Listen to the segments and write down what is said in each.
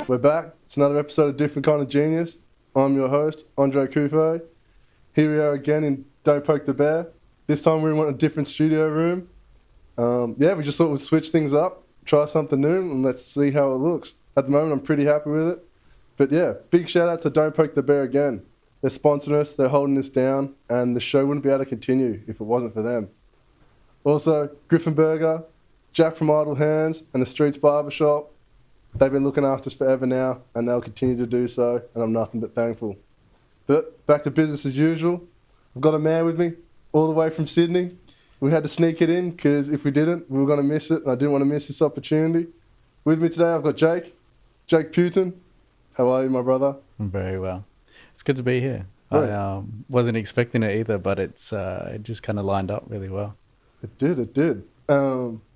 We're back. It's another episode of Different Kind of Genius. I'm your host, Andre Coupe. Here we are again in Don't Poke the Bear. This time we want a different studio room. We just thought we'd switch things up, try something new, and let's see how it looks. At the moment, I'm pretty happy with it. But yeah, big shout out to Don't Poke the Bear again. They're sponsoring us, they're holding us down, and the show wouldn't be able to continue if it wasn't for them. Also, Griffin Burger, Jack from Idle Hands, and the Streets Barbershop. They've been looking after us forever now, and they'll continue to do so, and I'm nothing but thankful. But back to business as usual. I've got a man with me, all the way from Sydney. We had to sneak it in, because if we didn't, we were going to miss it, and I didn't want to miss this opportunity. With me today, I've got Jake Putan. How are you, my brother? I'm very well. It's good to be here. Right. I wasn't expecting it either, but it just kind of lined up really well. It did.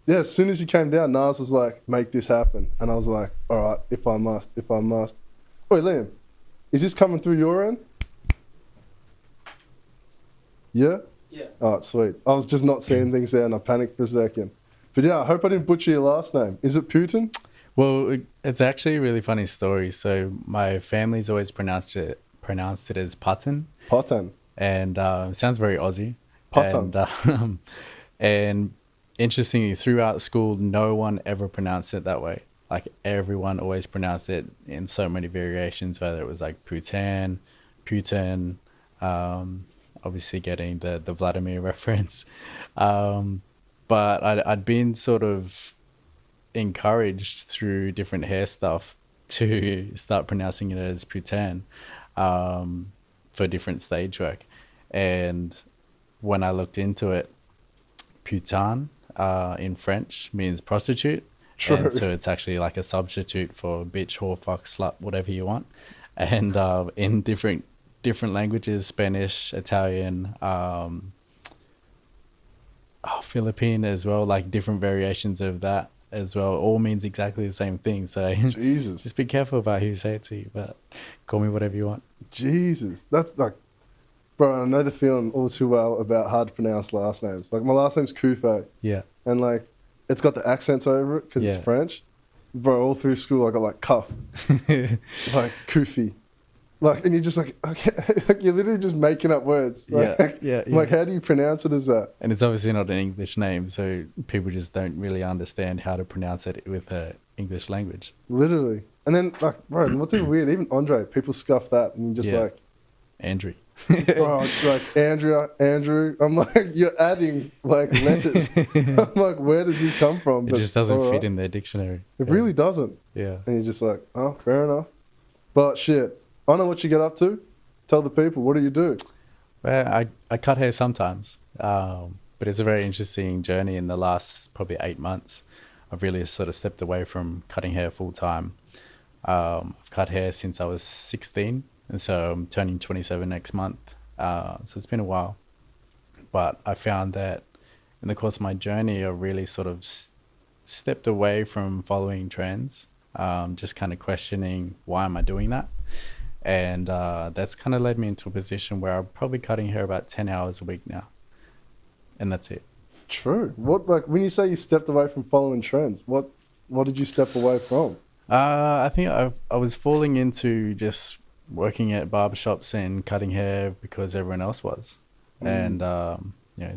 As soon as you came down, Nas was like, make this happen. And I was like, all right, if I must. Wait, Liam, is this coming through your end? Yeah? Yeah. Oh, sweet. I was just not seeing things there and I panicked for a second. But yeah, I hope I didn't butcher your last name. Is it Putan? Well, it's actually a really funny story. So my family's always pronounced it as Putan. Putan. And it sounds very Aussie. Putan. And interestingly, throughout school, no one ever pronounced it that way. Like everyone always pronounced it in so many variations, whether it was like Putan, obviously getting the Vladimir reference. But I'd been sort of encouraged through different hair stuff to start pronouncing it as Putan for different stage work. And when I looked into it, Putan in French means prostitute. True. And so it's actually like a substitute for bitch, whore, fuck, slut, whatever you want. And in different languages, Spanish, Italian, Philippine as well, like different variations of that as well, all means exactly the same thing. So Jesus. just be careful about who you say it to you, but call me whatever you want. Jesus. That's like, bro, I know the feeling all too well about hard to pronounce last names. Like my last name's Coupe. Yeah. And like, it's got the accents over it because it's French. Bro, all through school I got like cuff, like Koofy. Like, and you're just like, okay, like you're literally just making up words. Like, yeah. Like, how do you pronounce it as that? And it's obviously not an English name, so people just don't really understand how to pronounce it with English language. Literally. And then, like, bro, what's even weird, even Andre, people scuff that, and you're just like... Andrew. Bro, like, Andrew. I'm like, you're adding, like, letters. I'm like, where does this come from? It just doesn't fit in their dictionary. It really doesn't. Yeah. And you're just like, oh, fair enough. But shit. I know what you get up to. Tell the people, what do you do? Well, I cut hair sometimes, but it's a very interesting journey. In the last probably 8 months, I've really sort of stepped away from cutting hair full time. I've cut hair since I was 16, and so I'm turning 27 next month. So it's been a while. But I found that in the course of my journey, I really sort of stepped away from following trends, just kind of questioning, why am I doing that? And that's kind of led me into a position where I'm probably cutting hair about 10 hours a week now. And that's it. True. What, like, when you say you stepped away from following trends, what did you step away from? I think I was falling into just working at barbershops and cutting hair because everyone else was. And,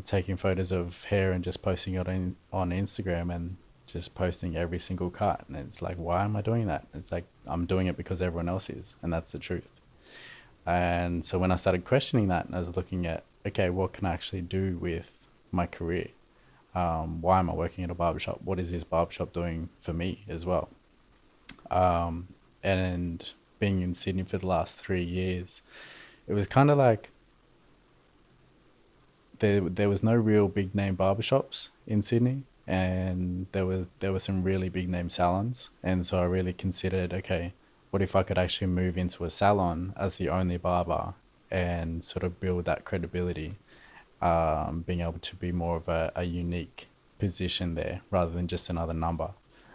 taking photos of hair and just posting it on Instagram and just posting every single cut. And it's like, why am I doing that? It's like, I'm doing it because everyone else is, and that's the truth. And so when I started questioning that, I was looking at, okay, what can I actually do with my career? Why am I working at a barbershop? What is this barbershop doing for me as well? And being in Sydney for the last 3 years, it was kind of like there was no real big name barbershops in Sydney. And there were some really big name salons. And so I really considered, okay, what if I could actually move into a salon as the only barber and sort of build that credibility, being able to be more of a unique position there rather than just another number.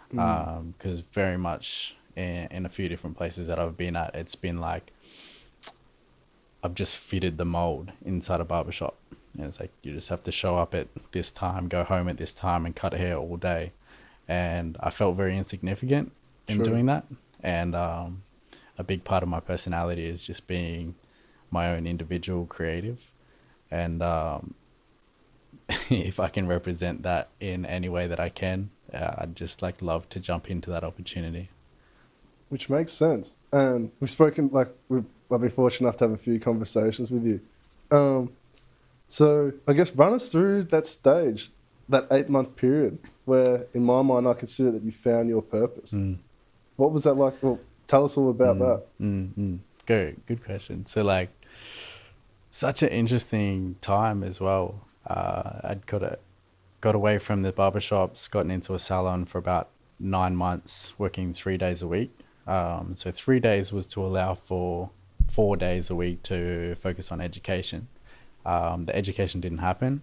Because very much in a few different places that I've been at, it's been like I've just fitted the mold inside a barbershop. And it's like, you just have to show up at this time, go home at this time and cut hair all day. And I felt very insignificant in doing that. And a big part of my personality is just being my own individual creative. And if I can represent that in any way that I can, I'd just like love to jump into that opportunity. Which makes sense. And we've spoken, like, I've been fortunate enough to have a few conversations with you. Um, so I guess run us through that stage, that 8 month period where, in my mind, I consider that you found your purpose. Mm, What was that like? Well, tell us all about mm, that. good question. So like, such an interesting time as well. I'd got away from the barbershops, gotten into a salon for about 9 months, working 3 days a week. So 3 days was to allow for 4 days a week to focus on education. The education didn't happen,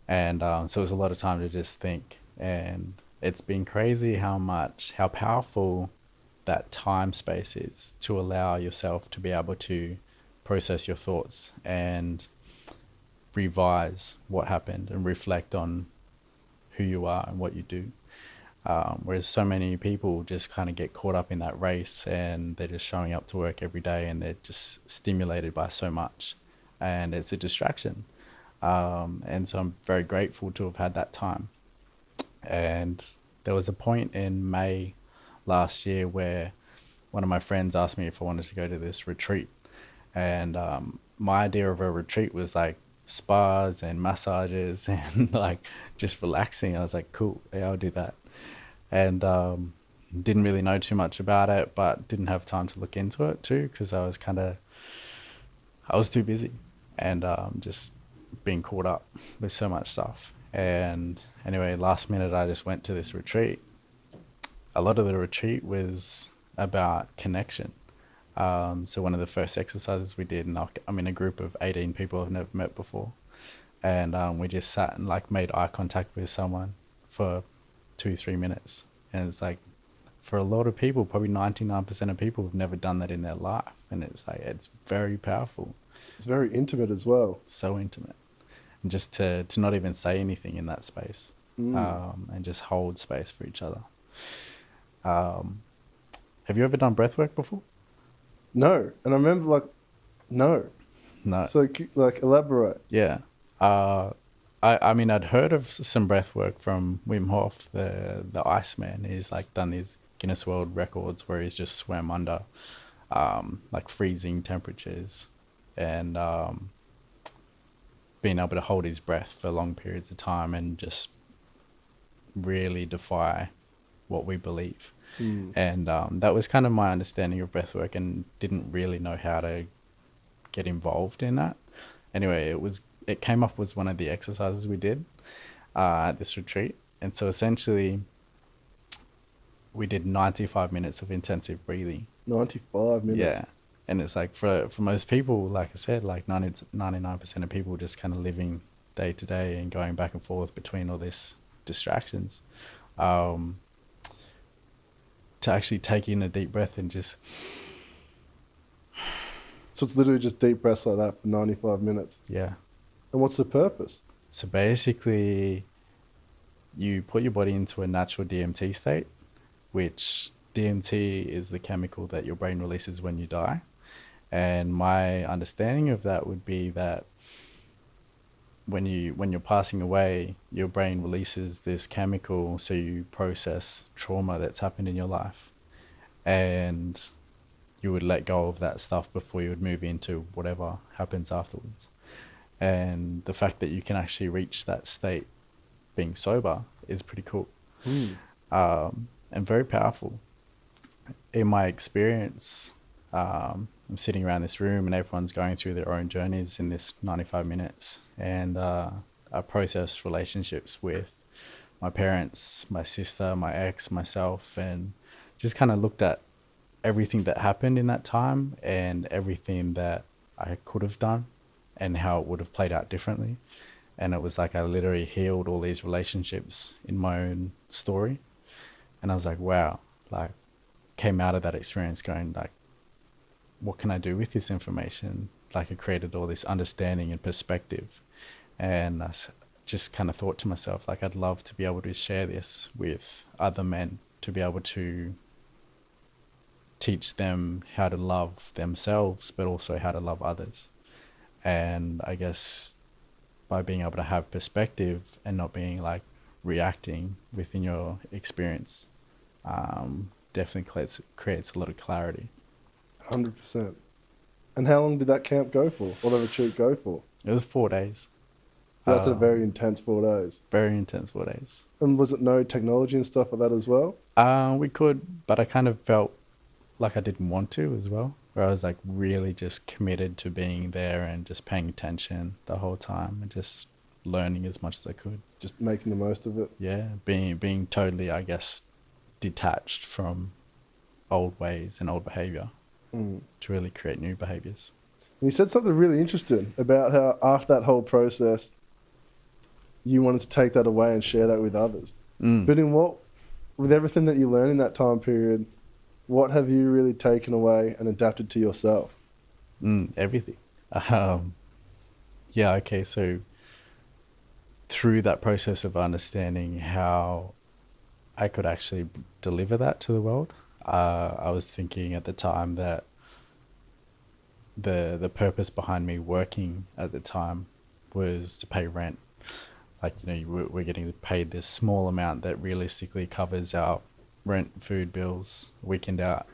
and so it was a lot of time to just think. And it's been crazy how powerful that time space is to allow yourself to be able to process your thoughts and revise what happened and reflect on who you are and what you do. Whereas so many people just kind of get caught up in that race and they're just showing up to work every day and they're just stimulated by so much and it's a distraction. And so I'm very grateful to have had that time. And there was a point in May last year where one of my friends asked me if I wanted to go to this retreat. And my idea of a retreat was like spas and massages and like just relaxing. I was like, cool, yeah, I'll do that. And didn't really know too much about it, but didn't have time to look into it too because I was too busy and just being caught up with so much stuff. And anyway, last minute, I just went to this retreat. A lot of the retreat was about connection. So one of the first exercises we did, and I'm in a group of 18 people I've never met before, and we just sat and like made eye contact with someone for 2-3 minutes, and it's like for a lot of people, probably 99% of people have never done that in their life, and it's like it's very powerful, It's very intimate as well. so intimate, and just to not even say anything in that space, and just hold space for each other. Um, have you ever done breathwork before? No. And I remember, like, no. No. So, like, elaborate. Yeah. I mean, I'd heard of some breath work from Wim Hof, the Iceman. He's like done these Guinness World Records where he's just swam under like freezing temperatures and being able to hold his breath for long periods of time and just really defy what we believe. And that was kind of my understanding of breath work and didn't really know how to get involved in that. Anyway, it came up was one of the exercises we did at this retreat. And so essentially we did 95 minutes of intensive breathing. 95 minutes. Yeah. And it's like for most people, like I said, like 99% of people just kind of living day to day and going back and forth between all these distractions. To actually take in a deep breath and just... So it's literally just deep breaths like that for 95 minutes. Yeah. And what's the purpose? So basically, you put your body into a natural DMT state, which DMT is the chemical that your brain releases when you die. And my understanding of that would be that when you're passing away, your brain releases this chemical so you process trauma that's happened in your life. And you would let go of that stuff before you would move into whatever happens afterwards. And the fact that you can actually reach that state being sober is pretty cool. And very powerful. In my experience, I'm sitting around this room and everyone's going through their own journeys in this 95 minutes. And I processed relationships with my parents, my sister, my ex, myself, and just kind of looked at everything that happened in that time and everything that I could have done and how it would have played out differently. And it was like I literally healed all these relationships in my own story. And I was like, wow, like came out of that experience going like, what can I do with this information? Like it created all this understanding and perspective. And I just kind of thought to myself, like, I'd love to be able to share this with other men, to be able to teach them how to love themselves, but also how to love others. And I guess by being able to have perspective and not being like reacting within your experience, definitely creates a lot of clarity. 100%. And how long did that camp go for, or the retreat go for? It was 4 days. That's a very intense 4 days. Very intense 4 days. And was it no technology and stuff like that as well? We could, but I kind of felt like I didn't want to as well. Where I was like really just committed to being there and just paying attention the whole time and just learning as much as I could. Just making the most of it. Yeah, being totally, I guess, detached from old ways and old behavior to really create new behaviors. And you said something really interesting about how after that whole process, you wanted to take that away and share that with others. But with everything that you learned in that time period, what have you really taken away and adapted to yourself? Everything. Yeah, okay, so through that process of understanding how I could actually deliver that to the world, I was thinking at the time that the purpose behind me working at the time was to pay rent. Like, we're getting paid this small amount that realistically covers our rent, food bills, weekend out,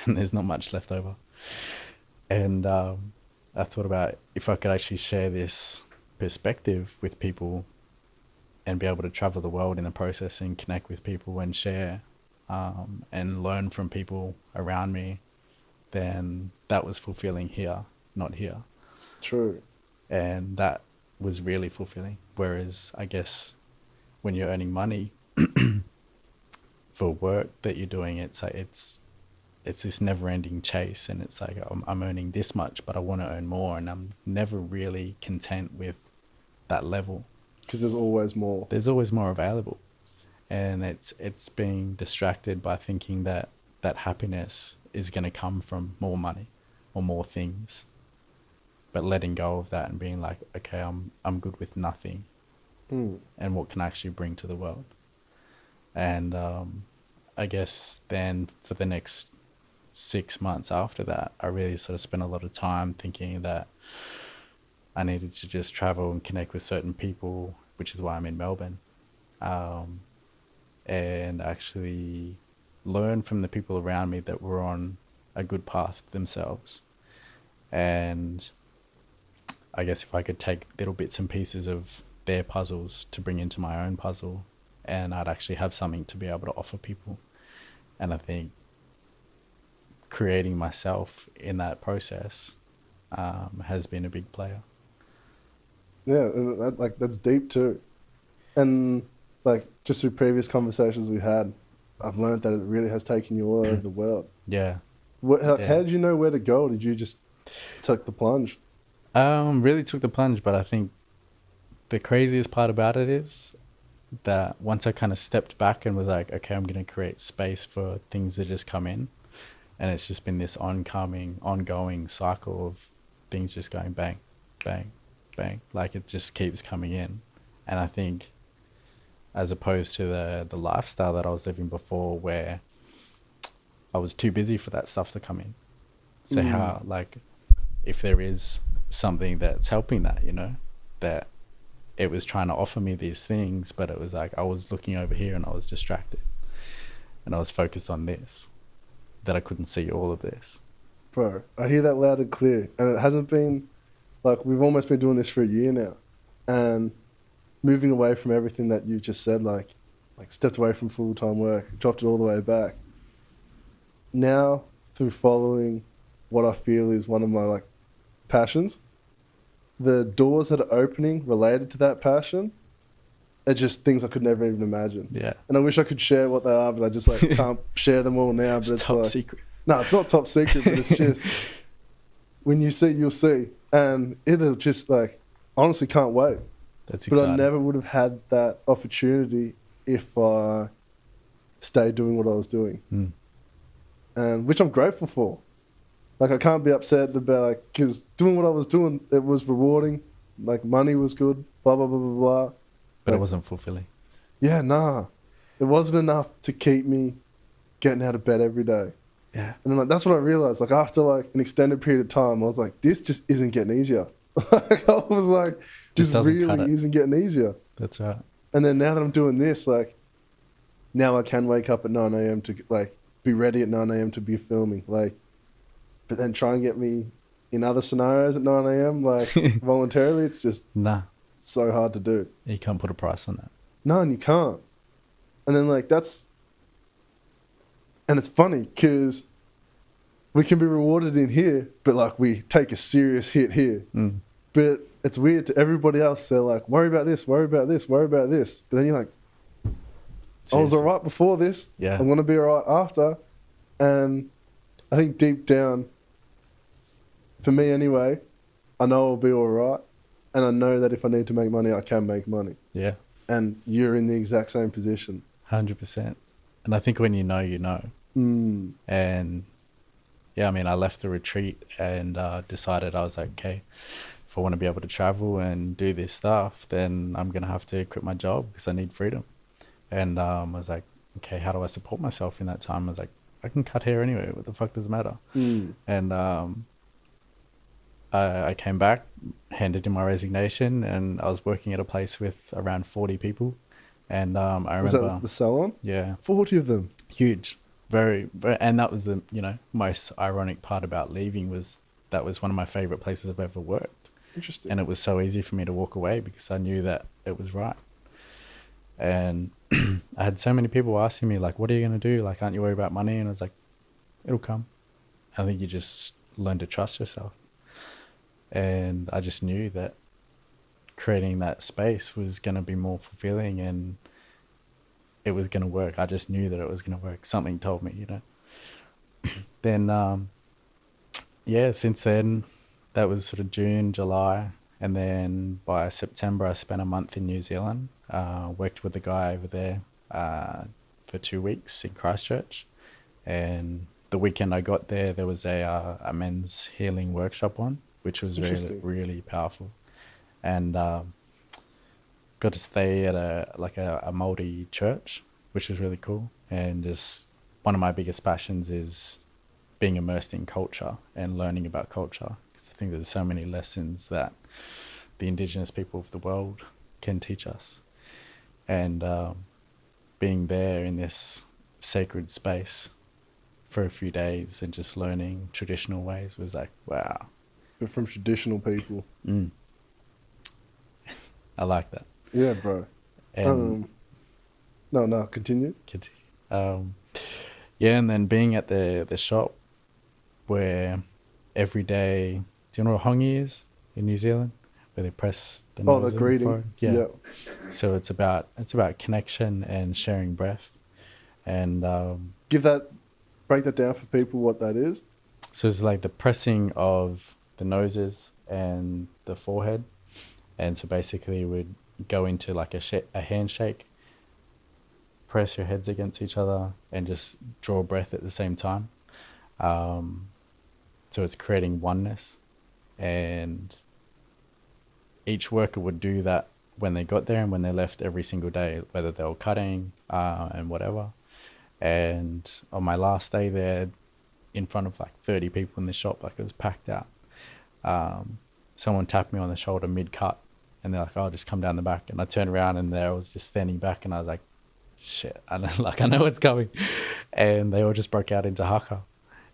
and there's not much left over. And I thought about if I could actually share this perspective with people and be able to travel the world in the process and connect with people and share and learn from people around me, then that was fulfilling here, not here. True. And that was really fulfilling. Whereas I guess when you're earning money for work that you're doing, it's like it's this never-ending chase, and it's like I'm earning this much, but I want to earn more, and I'm never really content with that level. Because there's always more. There's always more available, and it's being distracted by thinking that happiness is going to come from more money or more things, but letting go of that and being like, okay, I'm good with nothing, and what can I actually bring to the world. And I guess then for the next 6 months after that, I really sort of spent a lot of time thinking that I needed to just travel and connect with certain people, which is why I'm in Melbourne, and actually learn from the people around me that were on a good path themselves. And I guess if I could take little bits and pieces of their puzzles to bring into my own puzzle, and I'd actually have something to be able to offer people. And I think creating myself in that process has been a big player. Yeah, and that's deep too. And like just through previous conversations we had, I've learned that it really has taken you all over the world. Yeah. How did you know where to go? Did you just take the plunge? Really took the plunge, but I think the craziest part about it is that once I kind of stepped back and was like, okay, I'm going to create space for things that just come in. And it's just been this ongoing cycle of things just going bang, bang, bang. Like it just keeps coming in. And I think as opposed to the lifestyle that I was living before, where I was too busy for that stuff to come in. So how, like, if there is something that's helping that, that it was trying to offer me these things, but it was like I was looking over here and I was distracted and I was focused on this, that I couldn't see all of this. Bro, I hear that loud and clear. And it hasn't been, like, we've almost been doing this for a year now. And moving away from everything that you just said, like stepped away from full-time work, dropped it all the way back. Now, through following what I feel is one of my, like, passions, the doors that are opening related to that passion are just things I could never even imagine. Yeah. And I wish I could share what they are, but I just can't share them all now. But it's top secret. No, it's not top secret, but it's just when you see, you'll see. And it'll just honestly can't wait. That's exciting. But I never would have had that opportunity if I stayed doing what I was doing. And which I'm grateful for. Like, I can't be upset about, because doing what I was doing, it was rewarding. Like, money was good, blah, blah, blah, blah, blah. But it wasn't fulfilling. Yeah, nah. It wasn't enough to keep me getting out of bed every day. Yeah. And then like that's what I realized. Like after like an extended period of time, I was like, this just isn't getting easier. Like I was like, this Just doesn't cut really it. isn't getting easier. That's right. And then now that I'm doing this, like now I can wake up at 9 a.m. to like be ready at 9 a.m. to be filming. Like, but then try and get me in other scenarios at 9 a.m. like voluntarily, it's just Nah, so hard to do. you can't put a price on that. No, and you can't. And then like and it's funny because we can be rewarded in here, but like we take a serious hit here. Mm. But it's weird to everybody else. They're like, worry about this, worry about this, worry about this. But then you're like, I was Seriously. all right before this. Yeah. I'm going to be all right after. And I think deep down, for me anyway, I know I'll be all right. And I know that if I need to make money, I can make money. Yeah. And you're in the exact same position. 100%. And I think when you know, you know. Mm. And yeah, I mean, I left the retreat and decided I was like, okay, if I want to be able to travel and do this stuff, then I'm going to have to quit my job because I need freedom. And I was like, okay, how do I support myself in that time? I was like, I can cut hair anyway. What the fuck does it matter? Mm. And I came back, handed in my resignation, and I was working at a place with around 40 people. And I Was remember, that the salon? yeah, 40 of them. huge, very, very, and that was the most ironic part about leaving was that was one of my favorite places I've ever worked. Interesting. And it was so easy for me to walk away because I knew that it was right. And I had so many people asking me like, what are you going to do? Like, aren't you worried about money? And I was like, it'll come. I think you just learn to trust yourself. And I just knew that creating that space was going to be more fulfilling and it was going to work. I just knew that it was going to work. Something told me, Then, yeah, since then, that was sort of June, July. And then by September, I spent a month in New Zealand. Worked with a guy over there for 2 weeks in Christchurch. And the weekend I got there, there was a men's healing workshop on, which was really, really powerful. And got to stay at a Māori church, which was really cool. And just one of my biggest passions is being immersed in culture and learning about culture. Because I think there's so many lessons that the Indigenous people of the world can teach us. And being there in this sacred space for a few days and just learning traditional ways was like, wow. But from traditional people. Mm. I like that. Yeah, bro. And No, continue. Yeah, and then being at the shop where every day, do you know what hongi is in New Zealand? Where they press the nose. Oh, the greeting. Yeah. So it's about connection and sharing breath. And break that down for people what that is. so it's like the pressing of the noses and the forehead. And so basically we'd go into like a handshake, press your heads against each other and just draw breath at the same time. So it's creating oneness, and each worker would do that when they got there and when they left every single day, whether they were cutting and whatever. And on my last day there, in front of like 30 people in the shop, like it was packed out, someone tapped me on the shoulder mid-cut and they're like, oh, just come down the back. And I turned around and there I was just standing back and I was like, shit, I know what's coming. And they all just broke out into haka.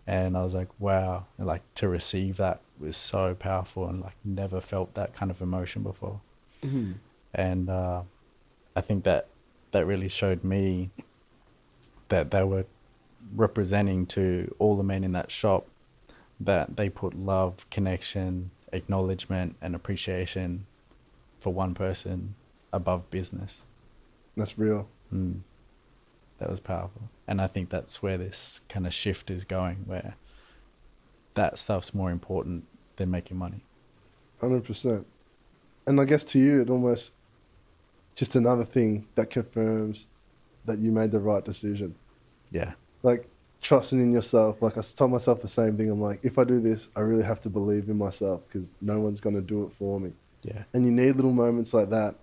And I was like, wow. And like to receive that was so powerful and like never felt that kind of emotion before. Mm-hmm. And I think that really showed me that they were representing to all the men in that shop that they put love, connection, acknowledgement and appreciation for one person above business. That's real. That was powerful. And I think that's where this kind of shift is going, where that stuff's more important than making money. 100%. And I guess to you, it almost just another thing that confirms that you made the right decision. Yeah. Like trusting in yourself. Like I tell myself the same thing. I'm like, if I do this, I really have to believe in myself because no one's going to do it for me. Yeah. And you need little moments like that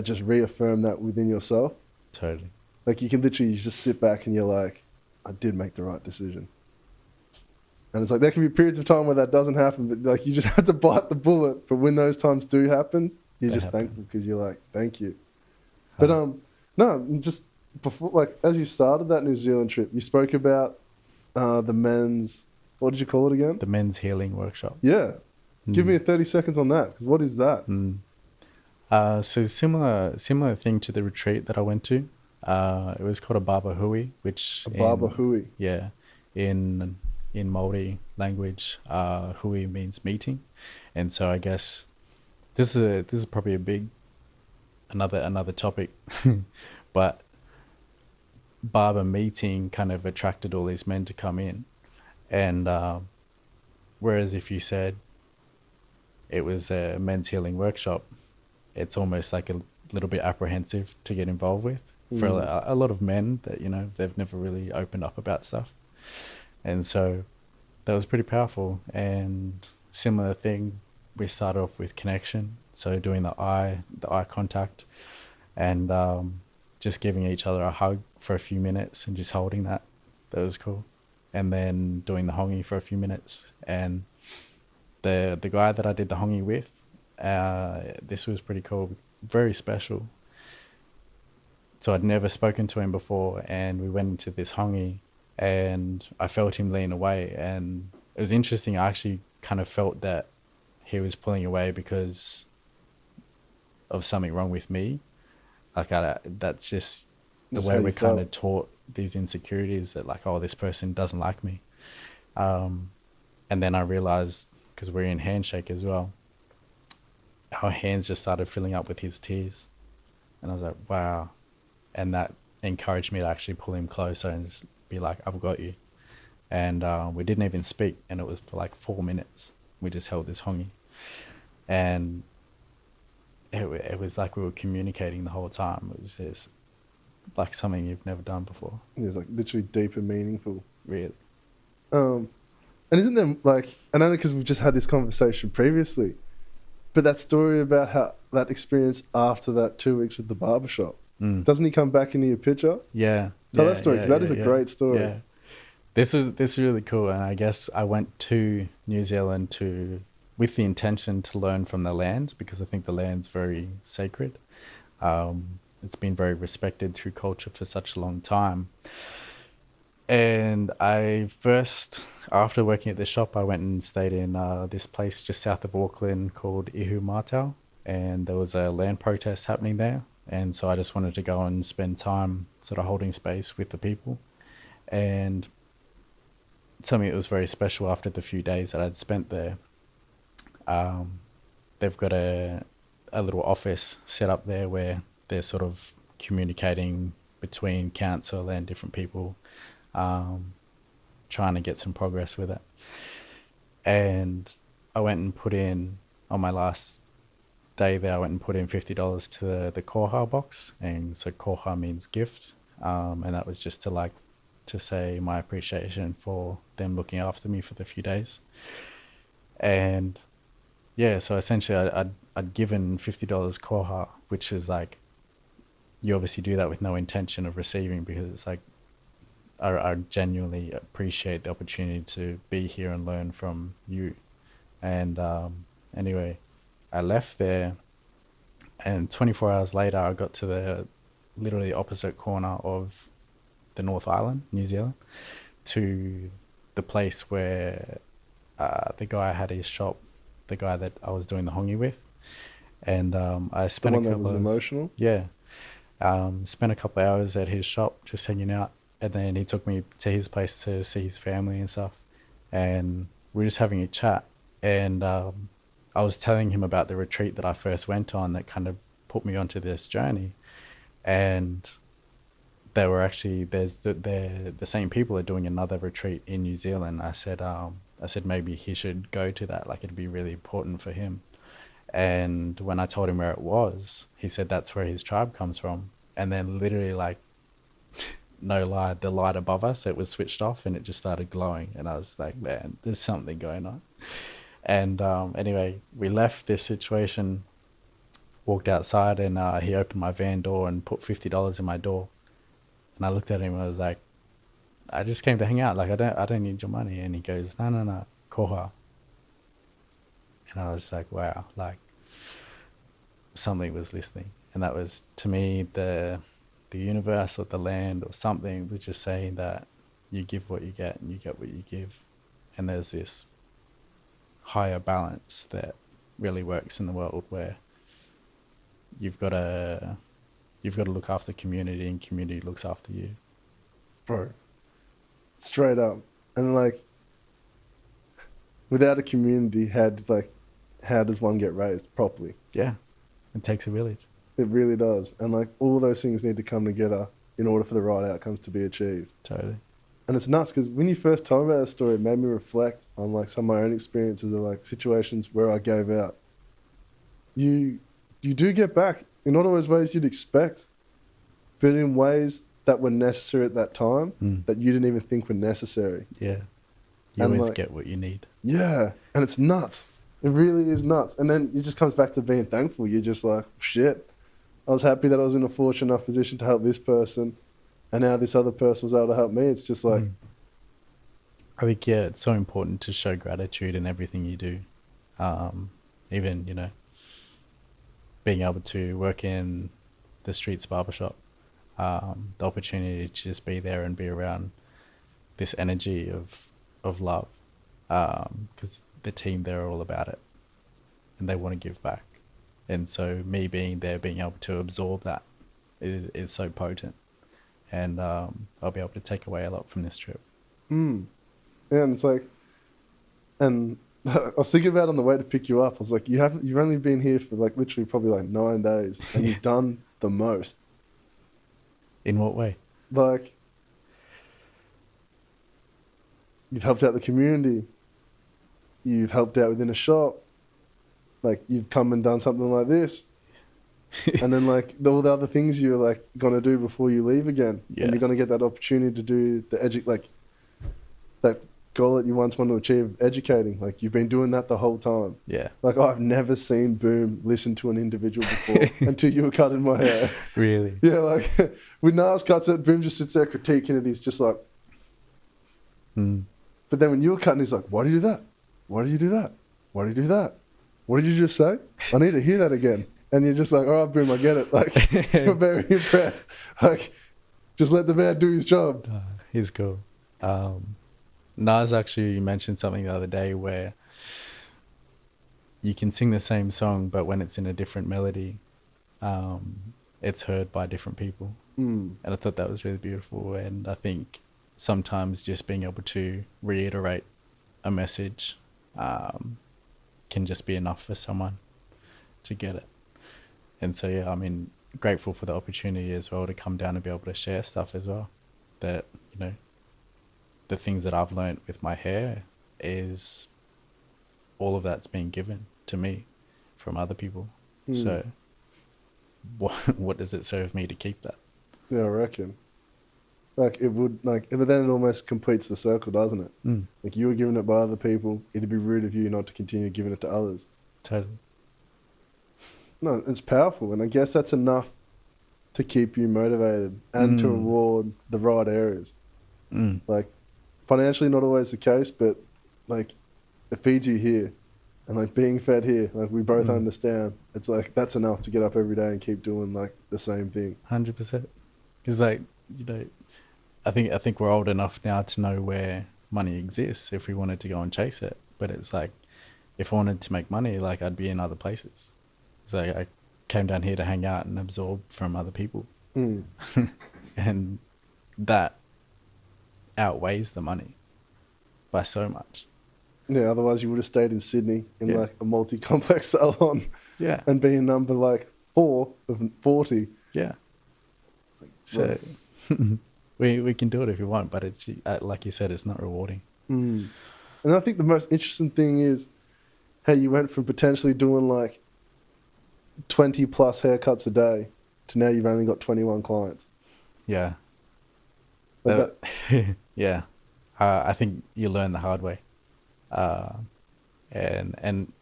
just reaffirm that within yourself. Totally. Like you can literally just sit back and you're like, I did make the right decision. And it's like there can be periods of time where that doesn't happen, but like you just have to bite the bullet. But when those times do happen, you're They just happen. thankful because you're like, thank you. But Huh. no, just before, like as you started that New Zealand trip, you spoke about the men's. What did you call it again? The men's healing workshop. Yeah, give me Mm. a 30 seconds on that. Because what is that? Mm. So similar thing to the retreat that I went to. It was called a Barber Hui, which A Barber in Hui. yeah, in Maori language, Hui means meeting, and so I guess this is probably a big another topic, but Barber meeting kind of attracted all these men to come in, and whereas if you said it was a men's healing workshop, it's almost like a little bit apprehensive to get involved with for a lot of men that they've never really opened up about stuff, and so that was pretty powerful. And similar thing, we started off with connection, so doing the eye contact, and just giving each other a hug for a few minutes and just holding that was cool, and then doing the hongi for a few minutes. And the guy that I did the hongi with, this was pretty cool, very special. So I'd never spoken to him before, and we went into this hongi, and I felt him lean away, and it was interesting. I actually kind of felt that he was pulling away because of something wrong with me. Like that's just the Just way how we're you kind felt. of taught these insecurities that like, oh, this person doesn't like me. Um, and then I realized, because we're in handshake as well, our hands just started filling up with his tears. And I was like, wow. And that encouraged me to actually pull him closer and just be like, I've got you. And we didn't even speak. And it was for like 4 minutes. We just held this hongi. And it was like we were communicating the whole time. It was just like something you've never done before. It was like literally deep and meaningful. Really. And isn't there like, and only because we've just had this conversation previously, but that story about how that experience after that 2 weeks with the barbershop, Mm. doesn't he come back into your picture? Yeah. Tell Yeah. that story, because that is a great story. Yeah. This is really cool. And I guess I went to New Zealand with the intention to learn from the land, because I think the land's very sacred. It's been very respected through culture for such a long time. And after working at the shop, I went and stayed in this place just south of Auckland called Ihu Matau, and there was a land protest happening there. And so I just wanted to go and spend time sort of holding space with the people. And something that was very special after the few days that I'd spent there, they've got a little office set up there where they're sort of communicating between council and different people, trying to get some progress with it. And I went and put in, on my last day there, I went and put in $50 to the koha box. And so koha means gift. And that was just to say my appreciation for them looking after me for the few days. And yeah, so essentially I'd given $50 koha, which is like, you obviously do that with no intention of receiving, because it's like, I genuinely appreciate the opportunity to be here and learn from you. And anyway, I left there, and 24 hours later, I got to the literally opposite corner of the North Island, New Zealand, to the place where the guy had his shop, the guy that I was doing the hongi with. And I The spent one a that couple was of emotional. yeah, spent a couple of hours at his shop just hanging out, and then he took me to his place to see his family and stuff, and we were just having a chat. And I was telling him about the retreat that I first went on that kind of put me onto this journey, and they were actually the same people are doing another retreat in New Zealand. I said maybe he should go to that, like it'd be really important for him. And when I told him where it was, he said that's where his tribe comes from. And then literally, like, no lie, the light above us, it was switched off and it just started glowing. And I was like, man, there's something going on. And anyway, we left this situation, walked outside, and he opened my van door and put $50 in my door. And I looked at him and I was like, I just came to hang out. Like, I don't need your money. And he goes, no, no, no, koha. And I was like, wow, like something was listening. And that was, to me, the universe or the land or something was just saying that you give what you get and you get what you give. And there's this higher balance that really works in the world where you've got to look after community and community looks after you. Bro, straight up. And like, without a community, how does one get raised properly? Yeah, it takes a village. It really does. And like, all those things need to come together in order for the right outcomes to be achieved. Totally. And it's nuts because when you first told me about that story, it made me reflect on like some of my own experiences of like situations where I gave out. You do get back in not always ways you'd expect, but in ways that were necessary at that time that you didn't even think were necessary. Yeah. You And, always like, get what you need. Yeah, and it's nuts. It really is nuts. And then it just comes back to being thankful. You're just like, shit. I was happy that I was in a fortunate enough position to help this person, and now this other person was able to help me. It's just like, I think, yeah, it's so important to show gratitude in everything you do. Even, you know, being able to work in the streets barbershop, the opportunity to just be there and be around this energy of love, because the team there are all about it and they want to give back. And so me being there, being able to absorb that is so potent. And I'll be able to take away a lot from this trip. yeah, and it's like, and I was thinking about it on the way to pick you up. I was like, you've only been here for like literally probably like 9 days, and you've done the most. In what way? Like, you've helped out the community. You've helped out within a shop. Like, you've come and done something like this. And then like all the other things you're like gonna do before you leave again. Yeah. And you're gonna get that opportunity to do like that goal that you once wanted to achieve, educating. Like, you've been doing that the whole time. Yeah. Like, I've never seen Boom listen to an individual before until you were cutting my hair. Really? Yeah, like with Nas cuts it, Boom just sits there critiquing it. He's just like, But then when you were cutting, he's like, why do you do that? Why do you do that? Why do you do that? What did you just say? I need to hear that again. And you're just like, all right, Boom, I get it. Like, you're very impressed. Like, just let the man do his job. He's cool. Nas actually mentioned something the other day where you can sing the same song, but when it's in a different melody, it's heard by different people. And I thought that was really beautiful. And I think sometimes just being able to reiterate a message can just be enough for someone to get it. And so, yeah, I mean, grateful for the opportunity as well to come down and be able to share stuff as well. That, you know, the things that I've learned with my hair is all of that's being given to me from other people. So what does it serve me to keep that? Yeah, I reckon. Like, it would, like, but then it almost completes the circle, doesn't it? Like, you were giving it by other people. It'd be rude of you not to continue giving it to others. Totally. No, it's powerful. And I guess that's enough to keep you motivated and to reward the right areas. Like, financially, not always the case, but like, it feeds you here. And like, being fed here, like, we both understand. It's like, that's enough to get up every day and keep doing like the same thing. 100%. Because, like, you know, I think we're old enough now to know where money exists if we wanted to go and chase it. But it's like, if I wanted to make money, like, I'd be in other places. So I came down here to hang out and absorb from other people. And that outweighs the money by so much. Yeah, otherwise you would have stayed in Sydney in like a multi-complex salon. Yeah. And being number like 4 of 40. Yeah. It's like, So we can do it if you want, but it's like you said, it's not rewarding. And I think the most interesting thing is how you went from potentially doing like 20 plus haircuts a day to now you've only got 21 clients. Yeah. Like Yeah. I think you learn the hard way. And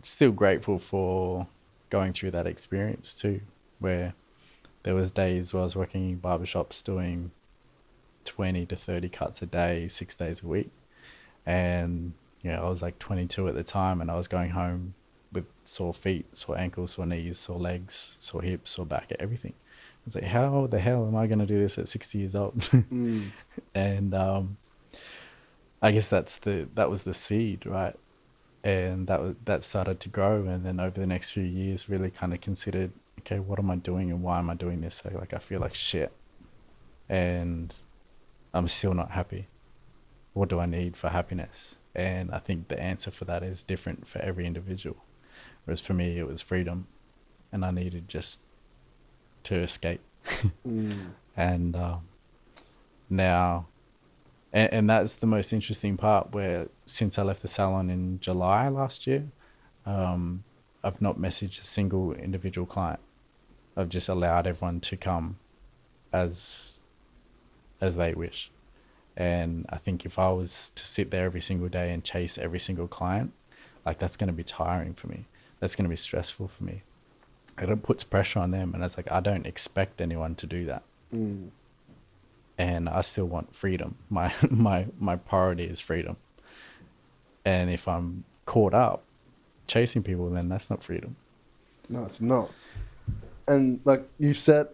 still grateful for going through that experience too, where there was days where I was working in barbershops doing 20 to 30 cuts a day, 6 days a week. And, I was like 22 at the time, and I was going home with sore feet, sore ankles, sore knees, sore legs, sore hips, sore back, everything. I was like, how the hell am I going to do this at 60 years old? Mm. And I guess that was the seed, right? And that started to grow. And then over the next few years, really kind of considered, okay, what am I doing and why am I doing this? So, like, I feel like shit, and I'm still not happy. What do I need for happiness? And I think the answer for that is different for every individual. Whereas for me, it was freedom, and I needed just to escape. Mm. And now, and that's the most interesting part, where since I left the salon in July last year, I've not messaged a single individual client. I've just allowed everyone to come as they wish. And I think if I was to sit there every single day and chase every single client, like, that's going to be tiring for me. That's going to be stressful for me. It puts pressure on them. And it's like, I don't expect anyone to do that. Mm. And I still want freedom. My priority is freedom. And if I'm caught up chasing people, then that's not freedom. No, it's not. And like, you set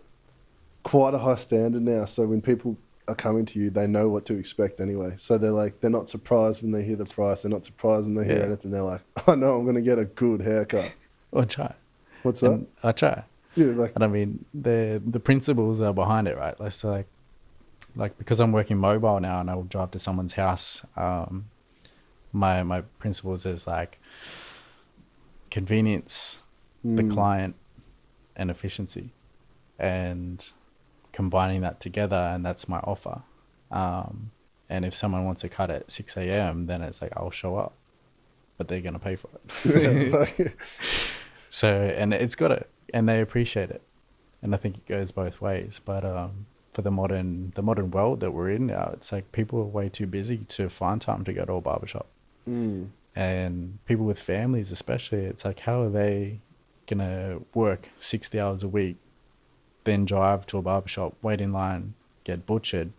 quite a high standard now. So when people are coming to you, they know what to expect anyway. So they're not surprised when they hear the price. They're not surprised when they hear anything. They're like, I know I'm going to get a good haircut. Or try. What's that? And I try. Yeah, like, And I mean, the principles are behind it, right? Like, so like because I'm working mobile now and I will drive to someone's house, my principles is like convenience, the client, and efficiency, and combining that together, and that's my offer. And if someone wants to cut at 6 a.m., then it's like, I'll show up, but they're going to pay for it. yeah, like, So, and it's got it, and they appreciate it. And I think it goes both ways. But for the modern world that we're in now, it's like people are way too busy to find time to go to a barbershop. And people with families especially, it's like, how are they going to work 60 hours a week, then drive to a barbershop, wait in line, get butchered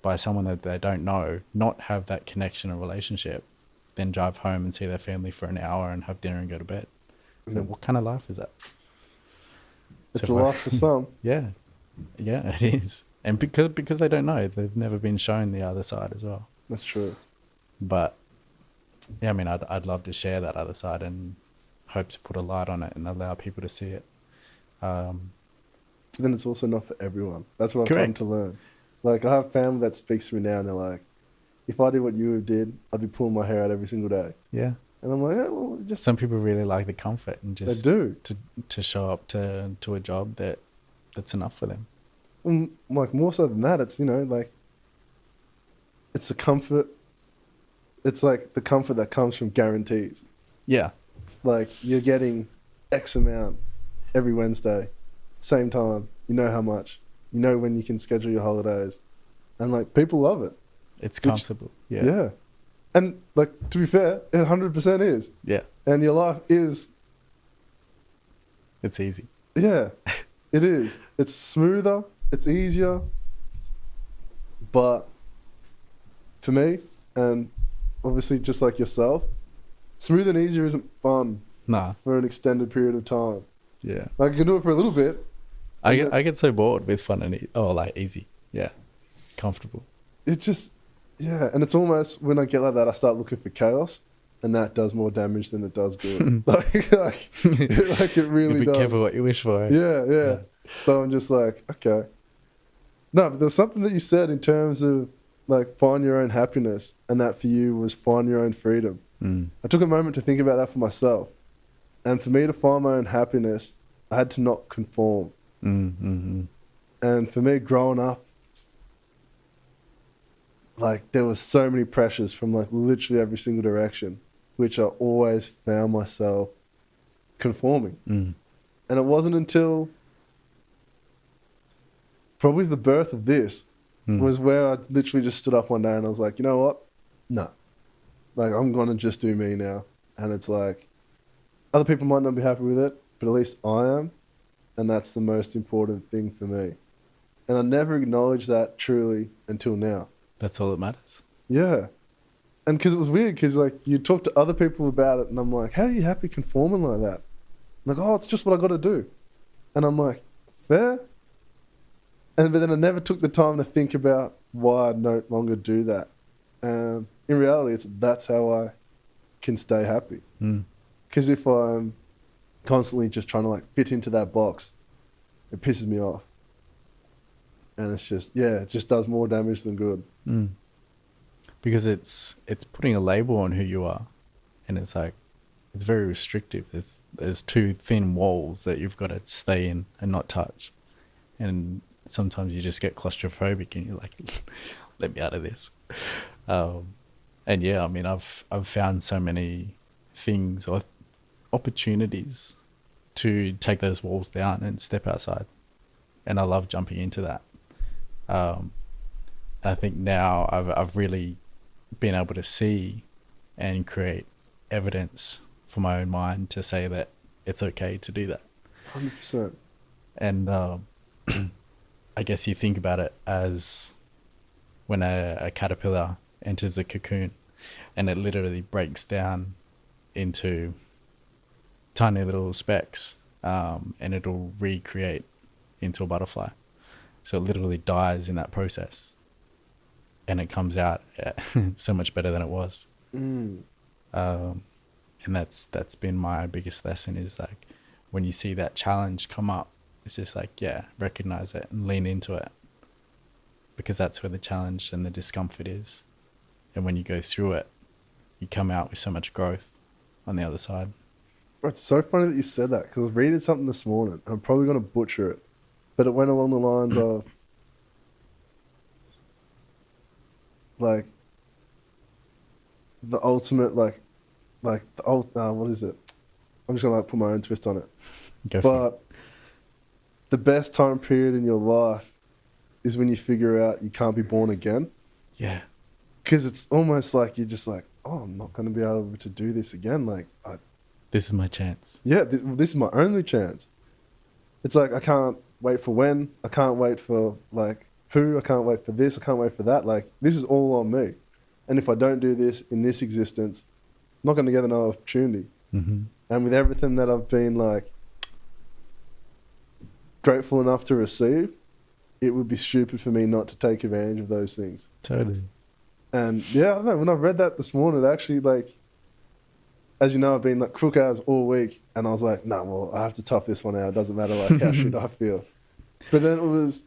by someone that they don't know, not have that connection or relationship, then drive home and see their family for an hour and have dinner and go to bed? So what kind of life is that? it's a life for some. Yeah, it is. And because they don't know, they've never been shown the other side as well. That's true. But yeah, I mean, I'd love to share that other side and hope to put a light on it and allow people to see it. Then it's also not for everyone. That's what I've Correct. come to learn. Like, I have family that speaks to me now, and they're like, if I did what you did, I'd be pulling my hair out every single day. Yeah. And I'm like, well, just... Some people really like the comfort and They just do. to show up to a job that's enough for them. Like, more so than that, it's, like, it's the comfort. It's like the comfort that comes from guarantees. Yeah. Like, you're getting X amount every Wednesday, same time. You know how much. You know when you can schedule your holidays. And, like, people love it. It's comfortable. Yeah. Yeah. And, like, to be fair, it 100% is. Yeah. And your life is... It's easy. Yeah, it is. It's smoother. It's easier. But for me, and obviously just like yourself, smooth and easier isn't fun Nah. for an extended period of time. Yeah. Like, you can do it for a little bit. I get so bored with fun and easy. Yeah. Comfortable. It just, yeah. And it's almost, when I get like that, I start looking for chaos, and that does more damage than it does good. like it really Be does. careful what you wish for. Yeah. So I'm just like, okay. No, but there's something that you said in terms of like find your own happiness, and that for you was find your own freedom. I took a moment to think about that for myself. And for me to find my own happiness, I had to not conform. And for me, growing up, like, there was so many pressures from like literally every single direction, which I always found myself conforming. And it wasn't until probably the birth of this was where I literally just stood up one day and I was like, you know what? No. Like, I'm going to just do me now. And it's like, other people might not be happy with it, but at least I am. And that's the most important thing for me. And I never acknowledged that truly until now. That's all that matters. Yeah. And because it was weird, because like you talk to other people about it, and I'm like, how are you happy conforming like that? Like, oh, it's just what I got to do. And I'm like, fair. But then I never took the time to think about why I no longer do that. And in reality, that's how I can stay happy. Because if I'm constantly just trying to like fit into that box, it pisses me off. And it's just, it just does more damage than good. Because it's putting a label on who you are, and it's like, it's very restrictive. There's two thin walls that you've got to stay in and not touch. And sometimes you just get claustrophobic and you're like, let me out of this. And yeah, I mean, I've found so many things or opportunities to take those walls down and step outside. And I love jumping into that. And I think now I've really been able to see and create evidence for my own mind to say that it's okay to do that. 100%. And I guess you think about it as when a caterpillar enters a cocoon and it literally breaks down into tiny little specks, and it'll recreate into a butterfly. So it literally dies in that process, and it comes out so much better than it was. And that's been my biggest lesson, is like, when you see that challenge come up, it's just like, recognize it and lean into it, because that's where the challenge and the discomfort is. And when you go through it, you come out with so much growth on the other side. It's so funny that you said that, because I was reading something this morning. I'm probably going to butcher it, but it went along the lines of like the ultimate, what is it? I'm just going to like put my own twist on it. But the best time period in your life is when you figure out you can't be born again. Yeah. Because it's almost like you're just like, oh, I'm not going to be able to do this again. Like, this is my chance. Yeah, this is my only chance. It's like, I can't wait for when. I can't wait for like who. I can't wait for this. I can't wait for that. Like, this is all on me. And if I don't do this in this existence, I'm not going to get another opportunity. Mm-hmm. And with everything that I've been like grateful enough to receive, it would be stupid for me not to take advantage of those things. Totally. And yeah, I don't know, when I read that this morning, it actually, like, as you know, I've been like crook hours all week, and I was like, nah, well, I have to tough this one out. It doesn't matter like how shit I feel. But then it was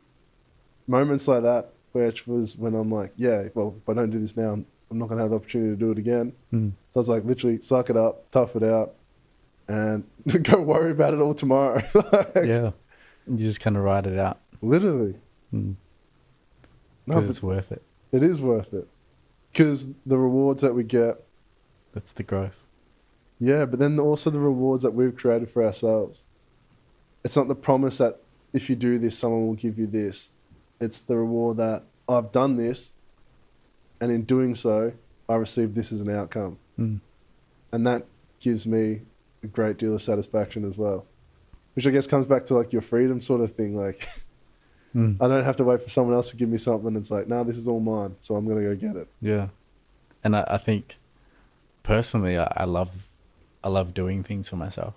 moments like that, which was when I'm like, yeah, well, if I don't do this now, I'm not going to have the opportunity to do it again. So I was like, literally suck it up, tough it out, and go worry about it all tomorrow. Yeah. You just kind of ride it out. Literally. Because it's worth it. It is worth it. Because the rewards that we get. That's the growth. Yeah, but then also the rewards that we've created for ourselves. It's not the promise that if you do this, someone will give you this. It's the reward that I've done this, and in doing so, I received this as an outcome. And that gives me a great deal of satisfaction as well. Which I guess comes back to like your freedom sort of thing. Like, I don't have to wait for someone else to give me something. It's like, nah, this is all mine, so I'm going to go get it. Yeah. And I think personally, I love doing things for myself.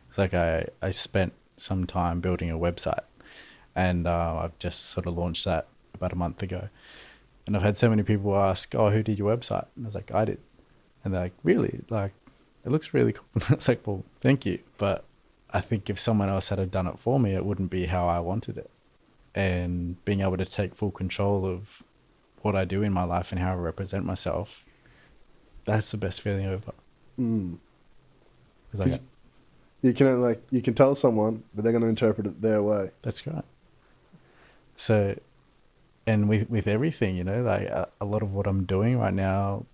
It's like I spent some time building a website, and I've just sort of launched that about a month ago. And I've had so many people ask, oh, who did your website? And I was like, I did. And they're like, really? Like, it looks really cool. It's like, well, thank you. But I think if someone else had done it for me, it wouldn't be how I wanted it. And being able to take full control of what I do in my life and how I represent myself, that's the best feeling ever. Like, you can tell someone, but they're going to interpret it their way. That's right. So, and with everything, you know, like a lot of what I'm doing right now,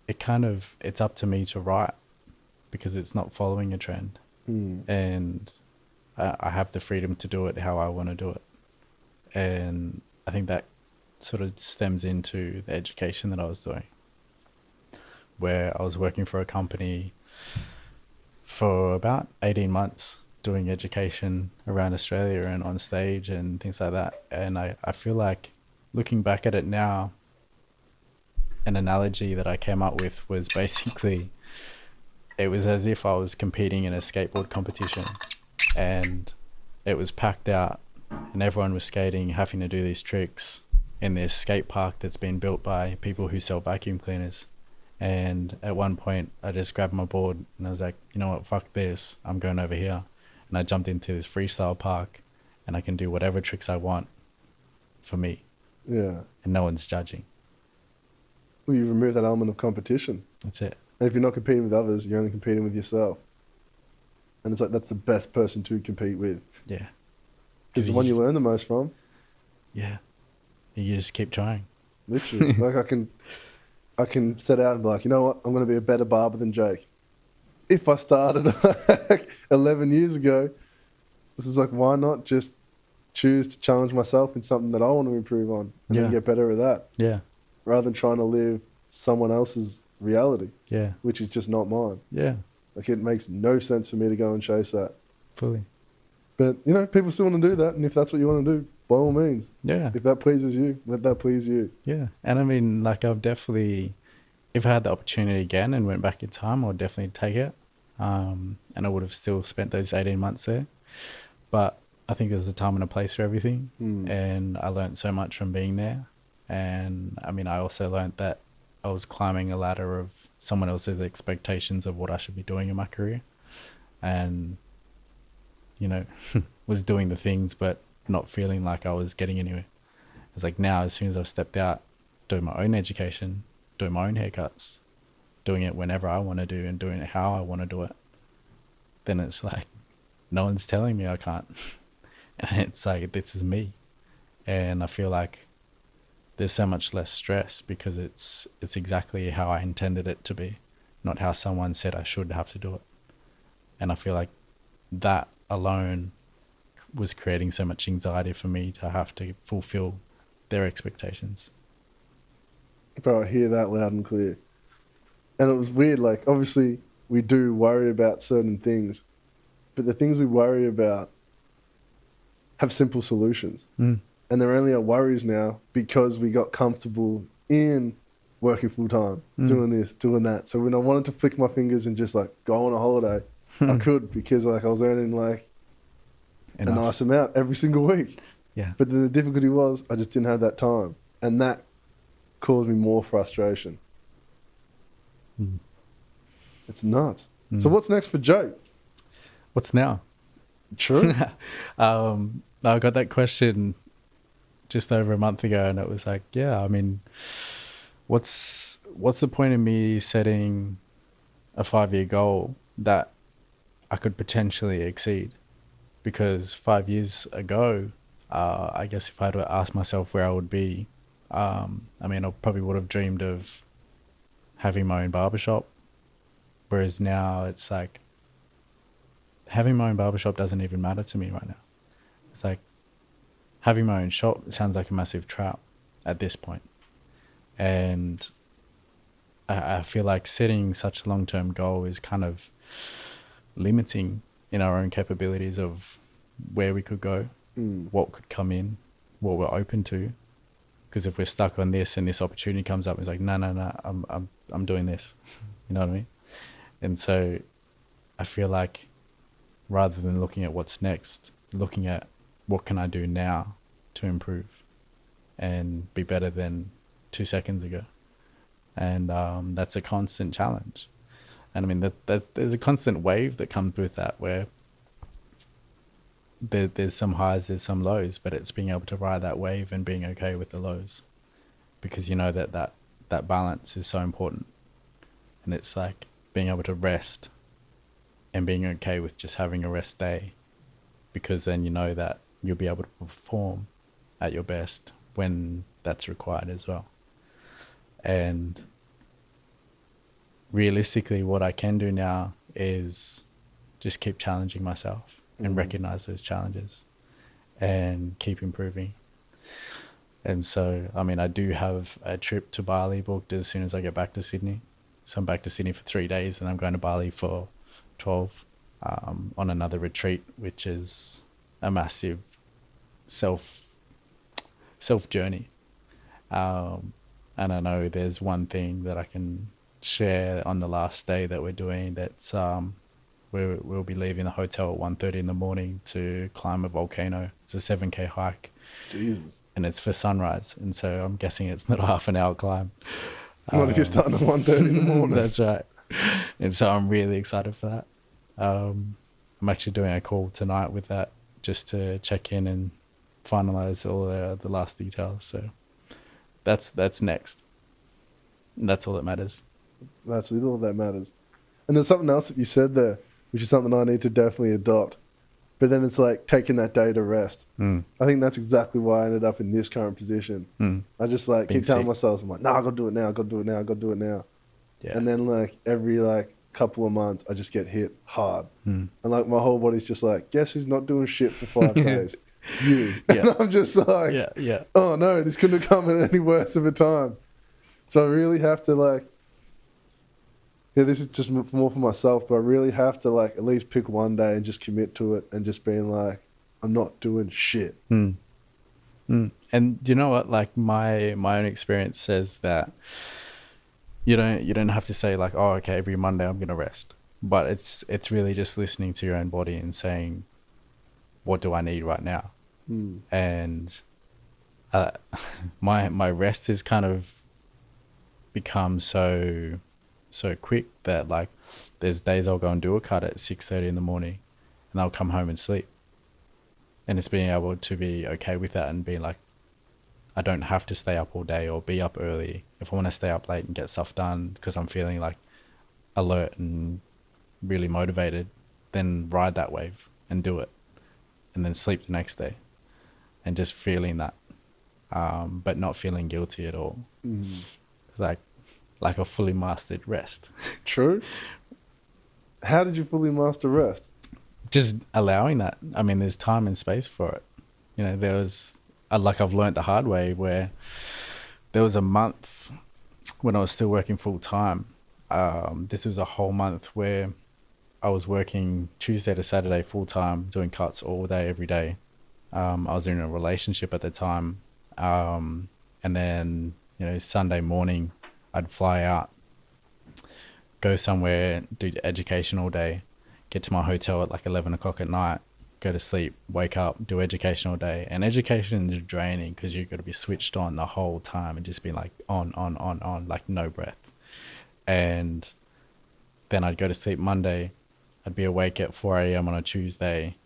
it's up to me to write, because it's not following a trend. And I have the freedom to do it how I want to do it. And I think that sort of stems into the education that I was doing, where I was working for a company for about 18 months, doing education around Australia and on stage and things like that. And I feel like looking back at it now, an analogy that I came up with was basically it was as if I was competing in a skateboard competition and it was packed out and everyone was skating, having to do these tricks in this skate park that's been built by people who sell vacuum cleaners. And at one point, I just grabbed my board and I was like, you know what, fuck this. I'm going over here. And I jumped into this freestyle park and I can do whatever tricks I want for me. Yeah. And no one's judging. Well, you remove that element of competition. That's it. And if you're not competing with others, you're only competing with yourself. And it's like, that's the best person to compete with. Yeah. It's the one you learn the most from. Yeah. You just keep trying. Literally. Like I can set out and be like, you know what? I'm going to be a better barber than Jake. If I started like 11 years ago, this is like, why not just choose to challenge myself in something that I want to improve on and then get better at that? Yeah. Rather than trying to live someone else's reality, Yeah. which is just not mine. Yeah. Like it makes no sense for me to go and chase that. Fully. But, you know, people still want to do that. And if that's what you want to do, by all means. Yeah. If that pleases you, let that please you. Yeah. And I mean, like, I've definitely, if I had the opportunity again and went back in time, I would definitely take it. And I would have still spent those 18 months there. But I think there's a time and a place for everything. And I learned so much from being there. And I mean, I also learned that I was climbing a ladder of someone else's expectations of what I should be doing in my career. And, you know, was doing the things, but not feeling like I was getting anywhere. It's like now, as soon as I've stepped out, doing my own education, doing my own haircuts, doing it whenever I want to do and doing it how I want to do it, then it's like, no one's telling me I can't. And it's like, this is me. And I feel like there's so much less stress because it's exactly how I intended it to be, not how someone said I should have to do it. And I feel like that alone was creating so much anxiety for me to have to fulfill their expectations. Bro, I hear that loud and clear. And it was weird, like, obviously we do worry about certain things, but the things we worry about have simple solutions. And they're only our worries now because we got comfortable in working full time, doing this, doing that. So when I wanted to flick my fingers and just like go on a holiday, I could because like I was earning like a nice amount every single week. Yeah. But then the difficulty was I just didn't have that time. And that caused me more frustration. It's nuts. So what's next for Jake? What's now? True. I got that question just over a month ago and it was like, yeah, I mean, what's the point of me setting a 5-year goal that I could potentially exceed? Because 5 years ago, I guess if I had to ask myself where I would be, I mean, I probably would have dreamed of having my own barbershop. Whereas now it's like having my own barbershop doesn't even matter to me right now. It's like having my own shop, it sounds like a massive trap at this point. And I feel like setting such a long-term goal is kind of limiting in our own capabilities of where we could go, what could come in, what we're open to. Because if we're stuck on this and this opportunity comes up, it's like, no, I'm doing this. You know what I mean? And so I feel like rather than looking at what's next, looking at what can I do now to improve and be better than 2 seconds ago. And that's a constant challenge. And I mean, there's a constant wave that comes with that where there's some highs, there's some lows, but it's being able to ride that wave and being okay with the lows. Because you know that balance is so important. And it's like being able to rest and being okay with just having a rest day, because then you know that you'll be able to perform at your best when that's required as well. And realistically, what I can do now is just keep challenging myself and recognize those challenges and keep improving. And so, I mean, I do have a trip to Bali booked as soon as I get back to Sydney. So I'm back to Sydney for 3 days and I'm going to Bali for 12. on another retreat, which is a massive self journey. And I know there's one thing that I can share on the last day that we're doing. That's we'll be leaving the hotel at 1:30 in the morning to climb a volcano. It's a 7K hike. Jesus. And it's for sunrise. And so I'm guessing it's not a half an hour climb. Not if you're starting at 1:30 in the morning. That's right. And so I'm really excited for that. I'm actually doing a call tonight with that just to check in and finalize all the last details. So that's next. And that's all that matters. That's all that matters. And there's something else that you said there, which is something I need to definitely adopt. But then it's like taking that day to rest. I think that's exactly why I ended up in this current position. I just like keep telling myself, I'm like, no, I gotta do it now, I gotta do it now, I gotta do it now. Yeah. And then like every like couple of months, I just get hit hard. And like my whole body's just like, guess who's not doing shit for 5 days? You. Yeah. And I'm just like, oh no, this couldn't have come at any worse of a time. So I really have to like, this is just more for myself, but I really have to like at least pick one day and just commit to it and just being like, I'm not doing shit. And you know what? Like my own experience says that you don't have to say like, oh, okay, every Monday I'm gonna rest. But it's really just listening to your own body and saying, what do I need right now? And my rest has kind of become so quick that like there's days I'll go and do a cut at 6:30 in the morning and I'll come home and sleep. And it's being able to be okay with that and being like, I don't have to stay up all day or be up early. If I want to stay up late and get stuff done because I'm feeling like alert and really motivated, then ride that wave and do it, and then sleep the next day and just feeling that, but not feeling guilty at all. It's like a fully mastered rest. True. How did you fully master rest? Just allowing that. I mean, there's time and space for it. You know, there was, like I've learned the hard way where there was a month when I was still working full time. This was a whole month where I was working Tuesday to Saturday full time, doing cuts all day, every day. I was in a relationship at the time. And then, you know, Sunday morning, I'd fly out, go somewhere, do education all day, get to my hotel at like 11 o'clock at night, go to sleep, wake up, do education all day. And education is draining because you've got to be switched on the whole time and just be like on, like no breath. And then I'd go to sleep Monday. I'd be awake at 4 a.m. on a Tuesday,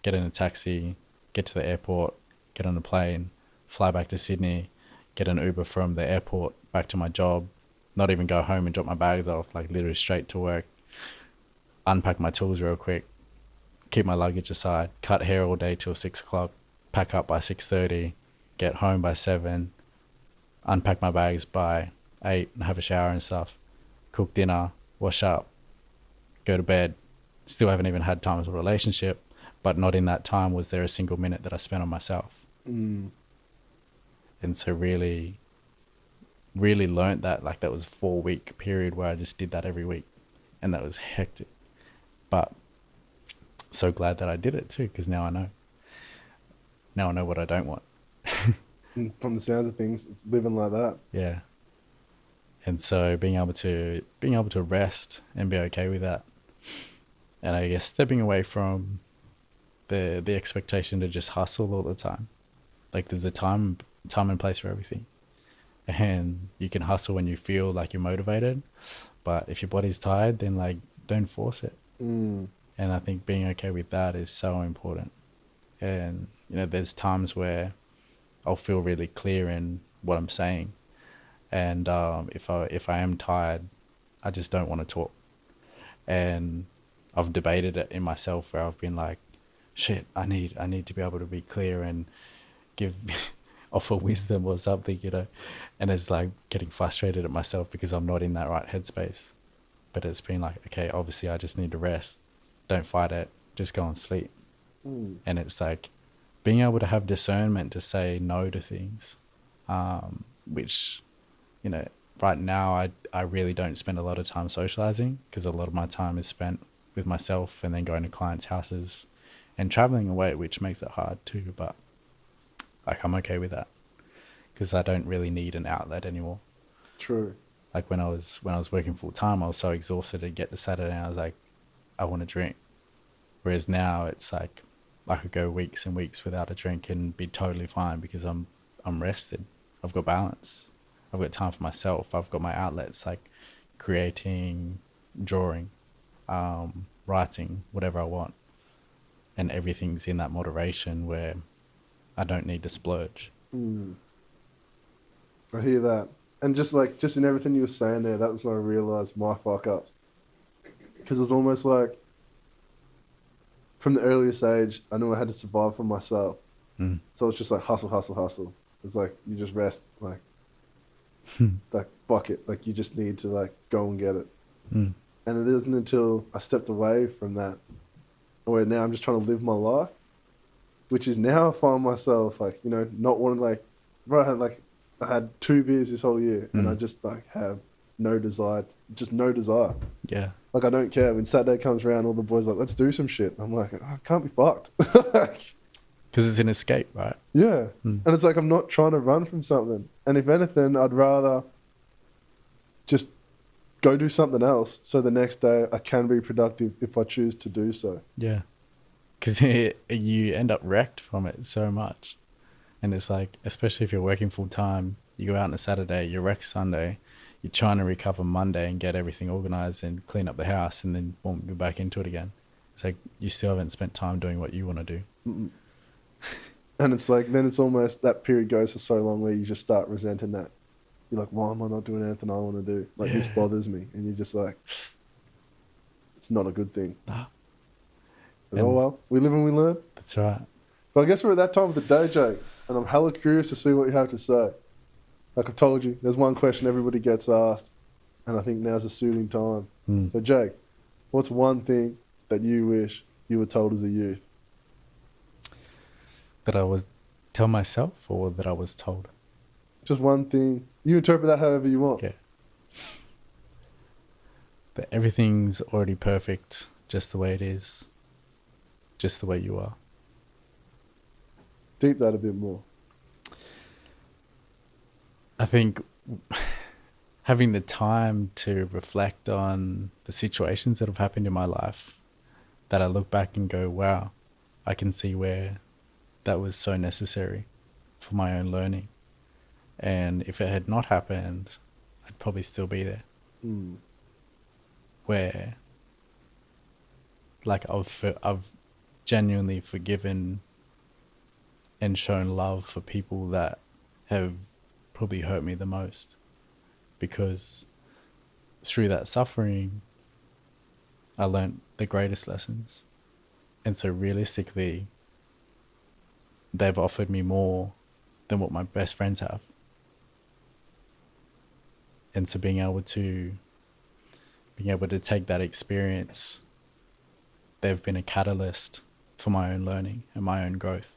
get in a taxi, get to the airport, get on a plane, fly back to Sydney, get an Uber from the airport back to my job, not even go home and drop my bags off, like literally straight to work, unpack my tools real quick, keep my luggage aside, cut hair all day till 6 o'clock, pack up by 6:30, get home by 7, unpack my bags by 8 and have a shower and stuff, cook dinner, wash up, go to bed. Still haven't even had time for a relationship, but not in that time was there a single minute that I spent on myself. And so really learned that, like that was a 4-week period where I just did that every week, and that was hectic. But so glad that I did it too, because now I know what I don't want. From the sounds of things, it's living like that. Yeah. And so being able to rest and be okay with that, and I guess stepping away from the expectation to just hustle all the time. Like there's a time and place for everything. And you can hustle when you feel like you're motivated, but if your body's tired, then like don't force it. And I think being okay with that is so important. And you know, there's times where I'll feel really clear in what I'm saying, and if I am tired, I just don't want to talk. And I've debated it in myself where I've been like, shit, I need to be able to be clear and give offer wisdom or something, you know. And it's like getting frustrated at myself because I'm not in that right headspace. But it's been like, okay, obviously I just need to rest. Don't fight it. Just go and sleep. And it's like being able to have discernment to say no to things, which, right now I really don't spend a lot of time socializing because a lot of my time is spent with myself and then going to clients' houses and traveling away, which makes it hard too. But like I'm okay with that because I don't really need an outlet anymore. True. Like when I was working full time, I was so exhausted to get to Saturday and I was like, I want to drink. Whereas now it's like I could go weeks and weeks without a drink and be totally fine because I'm rested. I've got balance. I've got time for myself. I've got my outlets like creating, drawing, writing, whatever I want. And everything's in that moderation where I don't need to splurge. I hear that. And just in everything you were saying there, that was when I realised my fuck ups. Because it was almost like, from the earliest age, I knew I had to survive for myself. So it's just like hustle, hustle, hustle. It's like you just rest, like fuck it. Like you just need to like go and get it. And it isn't until I stepped away from that, where now I'm just trying to live my life, which is now I find myself like, you know, not wanting like, right, I had 2 beers this whole year and I just like have no desire. Yeah. Like I don't care. When Saturday comes around, all the boys are like, let's do some shit. I'm like, I can't be fucked. Because it's an escape, right? Yeah. And it's like I'm not trying to run from something. And if anything, I'd rather just go do something else so the next day I can be productive if I choose to do so. Yeah. Because you end up wrecked from it so much. And it's like, especially if you're working full time, you go out on a Saturday, you're wrecked Sunday, you're trying to recover Monday and get everything organized and clean up the house, and then boom, you're back into it again. It's like you still haven't spent time doing what you want to do. And it's like, then it's almost, that period goes for so long where you just start resenting that. You're like, why am I not doing anything I want to do? Like, this bothers me. And you're just like, it's not a good thing. Nah. But oh well, we live and we learn. That's right. But I guess we're at that time of the day, Jake, and I'm hella curious to see what you have to say. Like I've told you, there's one question everybody gets asked, and I think now's a suiting time. So Jake, what's one thing that you wish you were told as a youth? That I would tell myself or that I was told? Just one thing. You interpret that however you want. Yeah. That everything's already perfect just the way it is. Just the way you are. Deep that a bit more. I think having the time to reflect on the situations that have happened in my life, that I look back and go, wow, I can see where that was so necessary for my own learning. And if it had not happened, I'd probably still be there. Where, like, I've genuinely forgiven and shown love for people that have probably hurt me the most, because through that suffering I learned the greatest lessons. And so realistically, they've offered me more than what my best friends have. And so being able to take that experience, they've been a catalyst for my own learning and my own growth.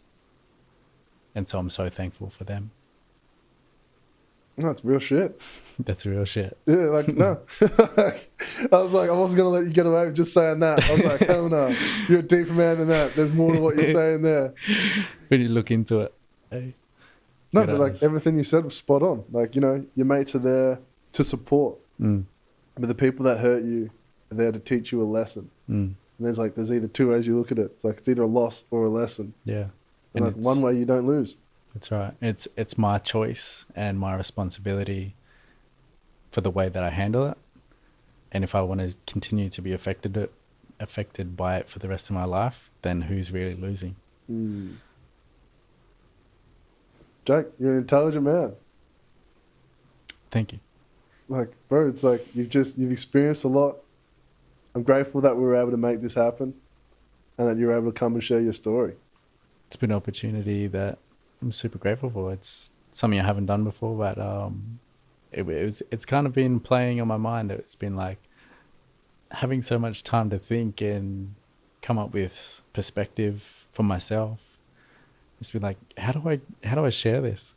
And so I'm so thankful for them. No, it's real shit. That's real shit. Yeah, like, no. I was like, I wasn't going to let you get away with just saying that. I was like, hell no. You're a deeper man than that. There's more to what you're saying there. When you look into it. Hey, no, but like everything you said was spot on. Like, you know, your mates are there to support. But the people that hurt you are there to teach you a lesson. And there's either 2 ways you look at it. It's like, it's either a loss or a lesson. Yeah. And like one way you don't lose. That's right. It's my choice and my responsibility for the way that I handle it. And if I want to continue to be affected by it for the rest of my life, then who's really losing? Jake, you're an intelligent man. Thank you. Like, bro, it's like you've experienced a lot. I'm grateful that we were able to make this happen and that you were able to come and share your story. It's been an opportunity that I'm super grateful for. It's something I haven't done before, but it's kind of been playing on my mind. It's been like having so much time to think and come up with perspective for myself. It's been like, how do I share this?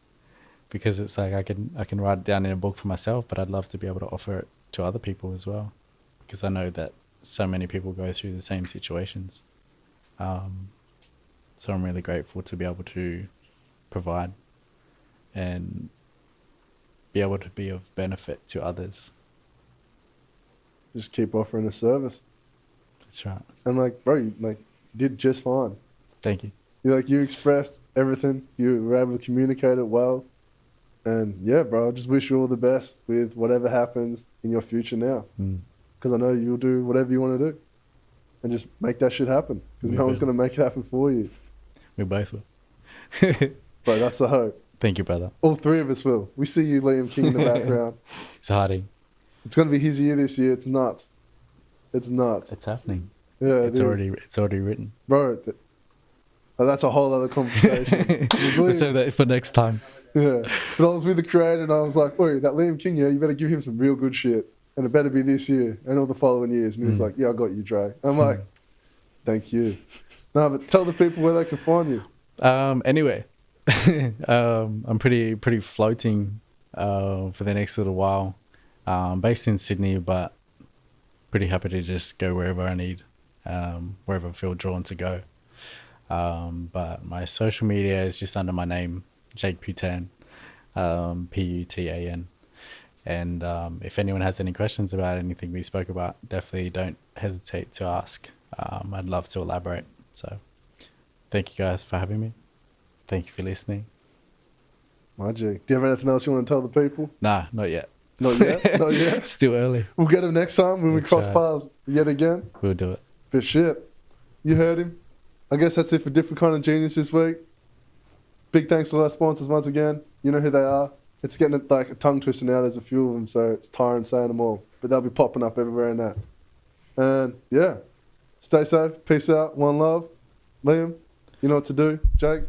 Because it's like I can write it down in a book for myself, but I'd love to be able to offer it to other people as well, because I know that so many people go through the same situations. So I'm really grateful to be able to provide and be able to be of benefit to others. Just keep offering a service. That's right. And like, bro, you like did just fine. Thank you. You expressed everything. You were able to communicate it well. And yeah, bro, I just wish you all the best with whatever happens in your future now. Because I know you'll do whatever you want to do. And just make that shit happen. Because no one's going to make it happen for you. We both will. Bro, that's the hope. Thank you, brother. All three of us will. We see you, Liam King, in the background. It's hiding. It's going to be his year this year. It's nuts. It's nuts. It's happening. Yeah, It's already written. Bro, that's a whole other conversation. Let's save that for next time. Yeah. But I was with the creator and I was like, "Oi, that Liam King, yeah, you better give him some real good shit. And it better be this year and all the following years." And he was like, "Yeah, I got you, Dre." I'm like, "Thank you." No, but tell the people where they can find you. Anyway, I'm pretty floating for the next little while. Based in Sydney, but pretty happy to just go wherever I need, wherever I feel drawn to go. But my social media is just under my name, Jake Putan, Putan. And if anyone has any questions about anything we spoke about, definitely don't hesitate to ask. I'd love to elaborate. So thank you guys for having me. Thank you for listening. My G. Do you have anything else you want to tell the people? Nah, not yet. Not yet? Not yet? Still early. We'll get him next time when we cross paths yet again. We'll do it. But shit, you heard him. I guess that's it for Different Kind of Genius this week. Big thanks to our sponsors once again. You know who they are. It's getting like a tongue twister now. There's a few of them, so it's tiring saying them all. But they'll be popping up everywhere and that. And yeah, stay safe. Peace out. One love. Liam, you know what to do. Jake.